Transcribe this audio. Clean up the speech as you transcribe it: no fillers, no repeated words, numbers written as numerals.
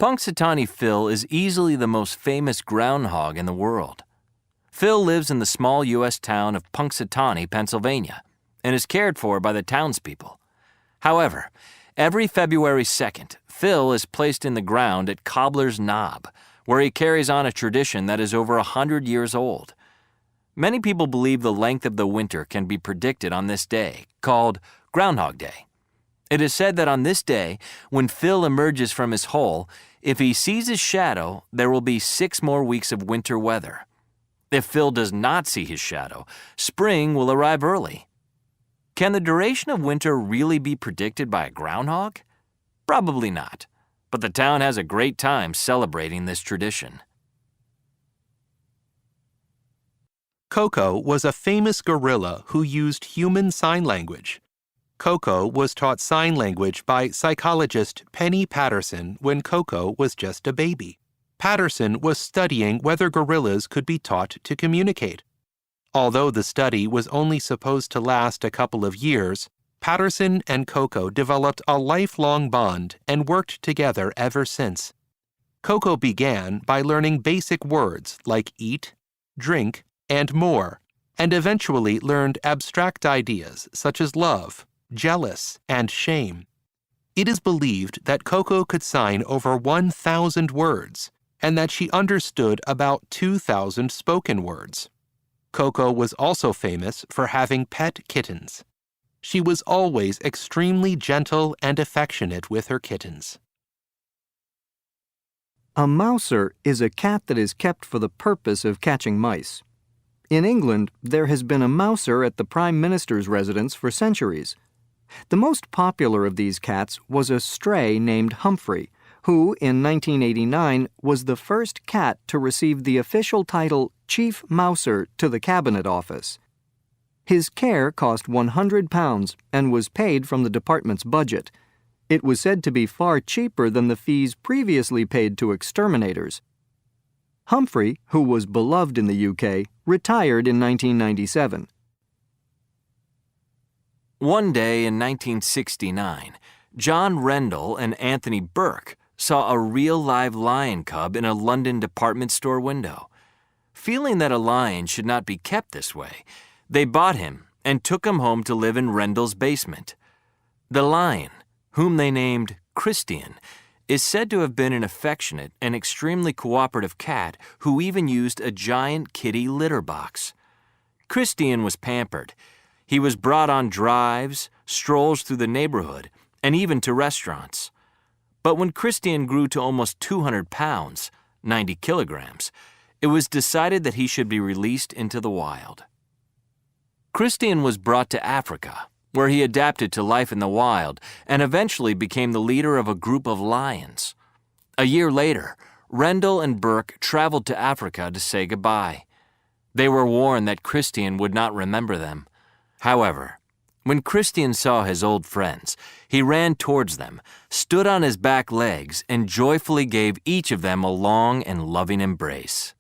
Punxsutawney Phil is easily the most famous groundhog in the world. Phil lives in the small U.S. town of Punxsutawney, Pennsylvania, and is cared for by the townspeople. However, every February 2nd, Phil is placed in the ground at Cobbler's Knob, where he carries on a tradition that is over 100 years old. Many people believe the length of the winter can be predicted on this day, called Groundhog Day. It is said that on this day, when Phil emerges from his hole, if he sees his shadow, there will be 6 more weeks of winter weather. If Phil does not see his shadow, spring will arrive early. Can the duration of winter really be predicted by a groundhog? Probably not, but the town has a great time celebrating this tradition. Coco was a famous gorilla who used human sign language. Coco was taught sign language by psychologist Penny Patterson when Coco was just a baby. Patterson was studying whether gorillas could be taught to communicate. Although the study was only supposed to last a couple of years, Patterson and Coco developed a lifelong bond and worked together ever since. Coco began by learning basic words like eat, drink, and more, and eventually learned abstract ideas such as love, jealous, and shame. It is believed that Coco could sign over 1,000 words, and that she understood about 2,000 spoken words. Coco was also famous for having pet kittens. She was always extremely gentle and affectionate with her kittens. A mouser is a cat that is kept for the purpose of catching mice. In England, there has been a mouser at the Prime Minister's residence for centuries. The most popular of these cats was a stray named Humphrey, who, in 1989, was the first cat to receive the official title Chief Mouser to the Cabinet Office. His care cost £100 and was paid from the department's budget. It was said to be far cheaper than the fees previously paid to exterminators. Humphrey, who was beloved in the UK, retired in 1997. One day in 1969, John Rendell and Anthony Burke saw a real live lion cub in a London department store window. Feeling that a lion should not be kept this way, they bought him and took him home to live in Rendell's basement. The lion, whom they named Christian, is said to have been an affectionate and extremely cooperative cat who even used a giant kitty litter box. Christian was pampered. He was brought on drives, strolls through the neighborhood, and even to restaurants. But when Christian grew to almost 200 pounds, 90 kilograms, it was decided that he should be released into the wild. Christian was brought to Africa, where he adapted to life in the wild and eventually became the leader of a group of lions. A year later, Rendell and Burke traveled to Africa to say goodbye. They were warned that Christian would not remember them. However, when Christian saw his old friends, he ran towards them, stood on his back legs, and joyfully gave each of them a long and loving embrace.